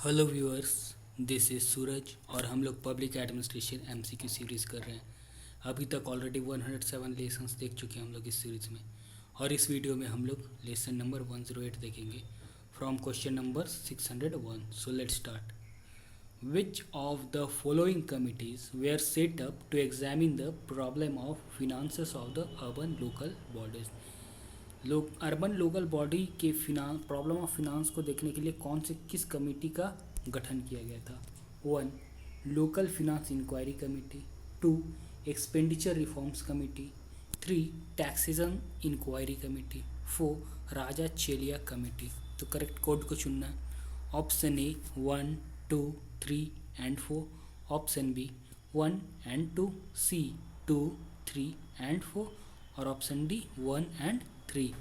Hello viewers, this is सूरज और हम लोग पब्लिक एडमिनिस्ट्रेशन एमसीक्यू सीरीज़ कर रहे हैं। अभी तक ऑलरेडी 107 लेसन्स देख चुके हैं हम लोग इस सीरीज़ में, और इस वीडियो में हम लोग लेसन नंबर 108 देखेंगे from question number 601। So let's start. Which of the following committees were set up to examine the problem of finances of the urban local bodies? लोग अर्बन लोकल बॉडी के finance problem of finance को देखने के लिए कौन से किस committee का गठन किया गया था? 1. Local finance inquiry committee. 2. Expenditure reforms committee. 3. Taxation inquiry committee. 4. Raja Chelliah committee. तो करेक्ट कोड को चुनना है। Option A 1, 2, 3 and 4। Option B 1 and 2, C 2, 3 and 4 और ऑप्शन डी 1 एंड 3।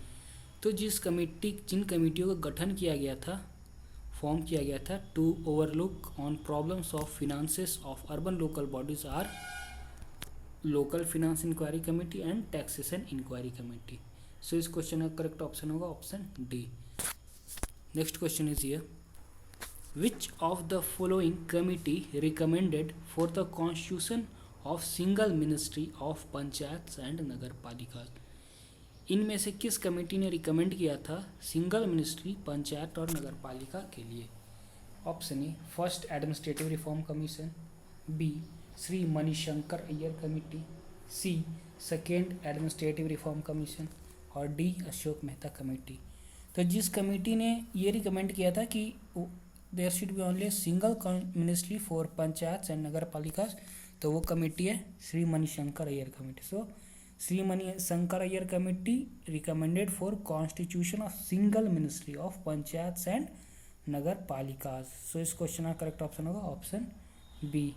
तो जिन कमेटियों का गठन किया गया था, फॉर्म किया गया था to overlook on problems of finances of urban local bodies or local finance inquiry committee and taxation inquiry committee. So इस क्वेश्चन का करेक्ट ऑप्शन होगा option D. Next question is here, which of the following committee recommended for the constitution of single ministry of panchayat and Nagar Palika? इनमें से किस committee ने recommend किया था single ministry panchayat और नगर पालिका के लिए? Option A first administrative reform commission. B Shri Manishankar Aiyar committee. C second administrative reform commission और डी अशोक मेहता कमेटी। तो जिस कमेटी ने ये रिकमेंड किया था कि there should be only single ministry for panchayat and Nagar Palika, तो वो कमेटी है Shri Manishankar Aiyar committee. So Shri Manishankar Aiyar committee recommended for constitution of single ministry of panchayat and Nagar Palika. सो इस क्वेश्चन का करेक्ट ऑप्शन होगा option B.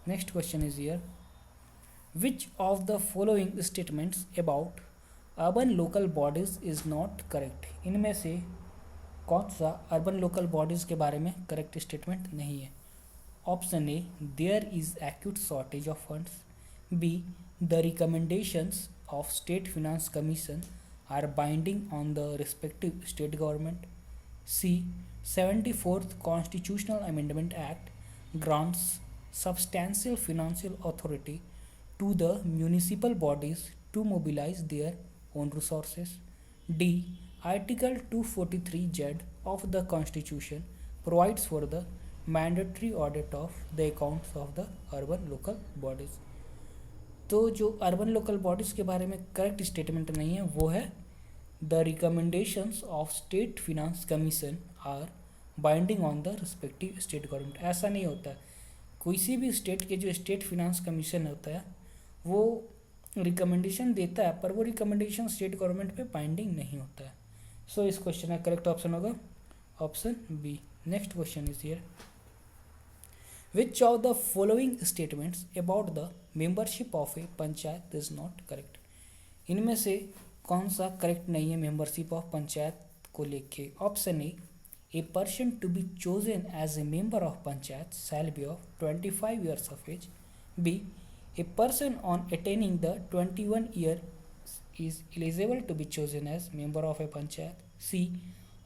Next question is here, which of the following statements about urban local bodies is not correct? इनमें से कौन सा urban local bodies के बारे में करेक्ट स्टेटमेंट नहीं है? Option A there is acute shortage of funds. B the recommendations of state finance commission are binding on the respective state government. C 74th constitutional amendment act grants substantial financial authority to the municipal bodies to mobilise their own resources. D Article 243Z of the Constitution provides for the mandatory audit of the accounts of the urban local bodies। तो जो urban local bodies के बारे में correct statement नहीं है वो है the recommendations of state finance commission are binding on the respective state government. ऐसा नहीं होता है, किसी भी स्टेट के जो स्टेट फिनांस कमीशन होता है वो रिकमेंडेशन देता है, पर वो रिकमेंडेशन स्टेट गवर्नमेंट पे बाइंडिंग नहीं होता है। सो इस क्वेश्चन का करेक्ट ऑप्शन होगा option B. Next question is here, which of the following statements about the membership of a panchayat is not correct? इनमें से कौन सा करेक्ट नहीं है मेंबरशिप ऑफ पंचायत को लेके? Option A person to be chosen as a member of panchayat shall be of 25 years of age। B a person on attaining the 21 year is eligible to be chosen as member of a panchayat। C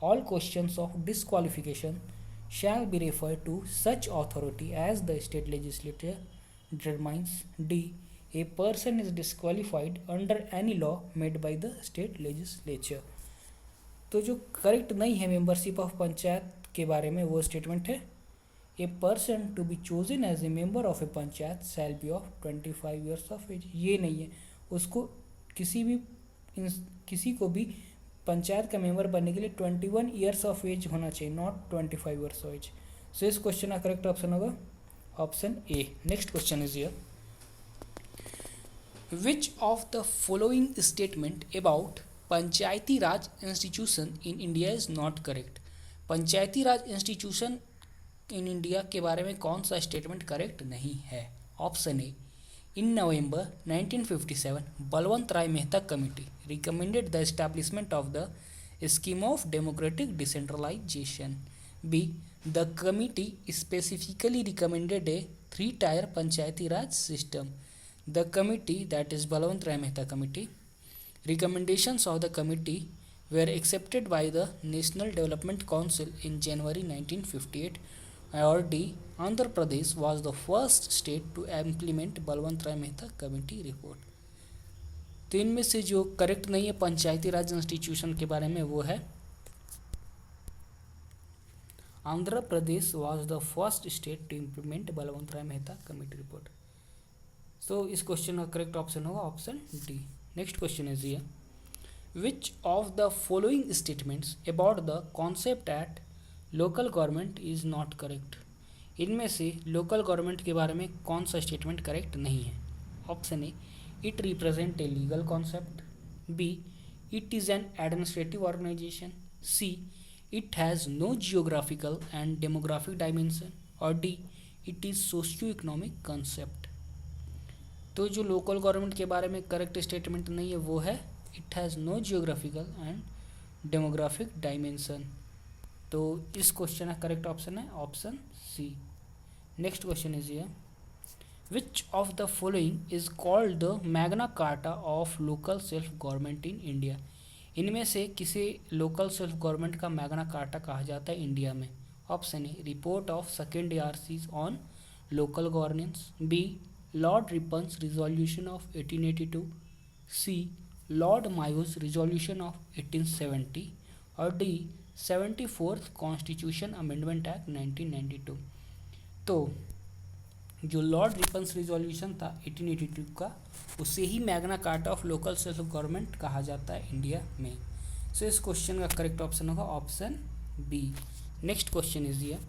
all questions of disqualification shall be referred to such authority as the state legislature determines। D a person is disqualified under any law made by the state legislature। तो जो correct नहीं है membership of panchayat के बारे में वो statement है a person to be chosen as a member of a panchayat shall be of 25 years of age। ये नहीं है, उसको किसी को भी पंचायत का मेंबर बनने के लिए 21 years of age होना चाहिए, not 25 years of age। So इस क्वेश्चन का करेक्ट ऑप्शन होगा option A. Next question is here, which of the following statement about Panchayati Raj institution in India is not correct? Panchayati Raj institution in India के बारे में कौन सा स्टेटमेंट करेक्ट नहीं है? Option A in November 1957 Balwant Rai Mehta committee recommended the establishment of the scheme of democratic decentralisation. B the committee specifically recommended a 3-tier Panchayati Raj system. The committee that is Balwant Rai Mehta committee recommendations of the committee were accepted by the National Development Council in January 1958, और D Andhra Pradesh was the first state to implement Balwant Rai Mehta committee report. तो इनमें से जो correct नहीं है पंचायती Raj institution के बारे में वो है Andhra Pradesh was the first state to implement Balwant Rai Mehta committee report. तो इस क्वेश्चन का करेक्ट ऑप्शन होगा option D. Next question is ये, which of the following statements about the concept at local government is not correct. इनमें से लोकल गवर्नमेंट के बारे में कौन सा स्टेटमेंट करेक्ट नहीं है। Option A, it represent a legal concept, B, it is an administrative organisation, C, it has no geographical and demographic dimension, और D, it is socio economic concept. तो जो लोकल गवर्नमेंट के बारे में correct statement नहीं है वो है it has no geographical and demographic dimension. तो इस क्वेश्चन का करेक्ट ऑप्शन है option C. Next question is ये, which of the following is called the Magna Carta of local self government in India. इनमें से किसी लोकल सेल्फ गवर्नमेंट का Magna Carta कहा जाता है इंडिया में। Option A, report of second ARCs on local governance, B, Lord Ripon's resolution of 1882, C, Lord मायोज resolution of 1870, और D, 74th constitution amendment act 1992। तो जो लॉर्ड रिपन्स रिजोल्यूशन था 1882 का, उसे ही Magna Carta of local self government कहा जाता है इंडिया में। सो इस क्वेश्चन का करेक्ट ऑप्शन होगा option B. Next question is ये,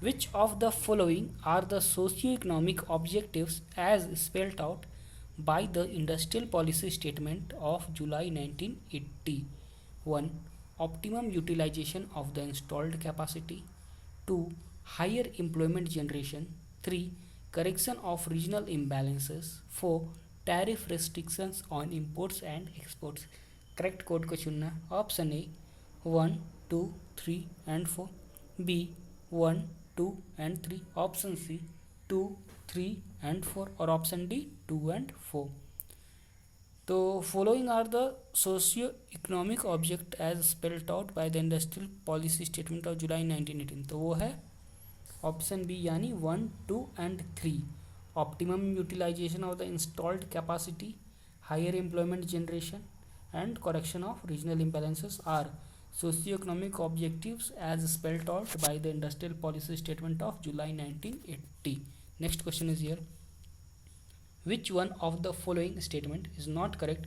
which of the following are the socio-economic objectives as spelled out by the industrial policy statement of July 1980? 1. Optimum utilization of the installed capacity, 2. Higher employment generation, 3. Correction of regional imbalances, 4. Tariff restrictions on imports and exports। Correct code को चुनना। Option A 1, 2, 3 and 4, B 1, 2 and 3, option C 2, 3 and 4, और option D 2 and 4। तो following are the socio economic object as spelled out by the industrial policy statement of July 1918। तो वो है option B यानी 1, 2 and 3। Optimum utilisation of the installed capacity, higher employment generation and correction of regional imbalances are socio-economic objectives as spelled out by the industrial policy statement of July 1980। Next question is here, which one of the following statement is not correct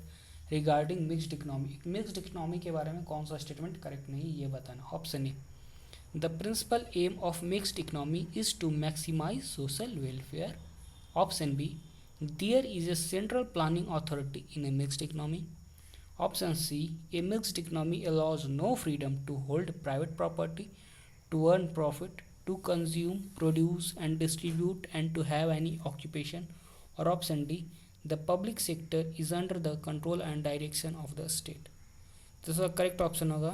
regarding mixed economy। mixed economy के बारे में कौन सा statement correct नहीं ये बताना। Option A, the principal aim of mixed economy is to maximize social welfare, option B, there is a central planning authority in a mixed economy, option C, a mixed economy allows no freedom to hold private property, to earn profit, to consume, produce and distribute and to have any occupation, or option D, the public sector is under the control and direction of the state। तो इसका करेक्ट option होगा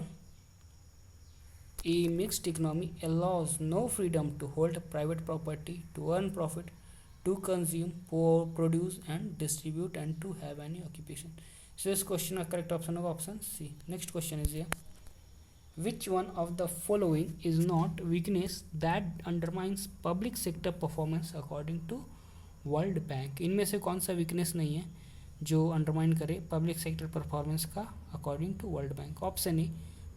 A mixed economy allows no freedom to hold private property, to earn profit, to consume, produce and distribute and to have any occupation। So this question का correct option होगा option C। Next question is here, which one of the following is not weakness that undermines public sector performance according to World Bank। इनमें से कौन सा weakness नहीं है जो undermine करे पब्लिक सेक्टर परफॉर्मेंस का according to World Bank. Option A,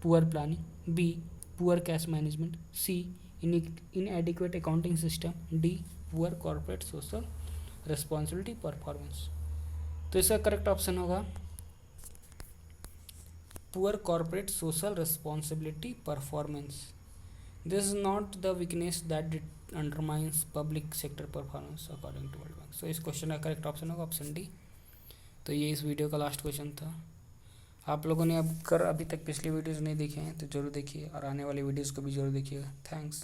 poor planning, B, poor cash management, C, inadequate accounting system, D, poor corporate social responsibility performance. तो इसका करेक्ट ऑप्शन होगा poor corporate social responsibility performance. This is not the weakness that undermines public sector performance according to World Bank. So इस question का correct option होगा option D. तो ये इस वीडियो का लास्ट क्वेश्चन था। आप लोगों ने अभी तक पिछली वीडियोस नहीं देखे हैं तो जरूर देखिए और आने वाली वीडियोस को भी जरूर देखिएगा। थैंक्स।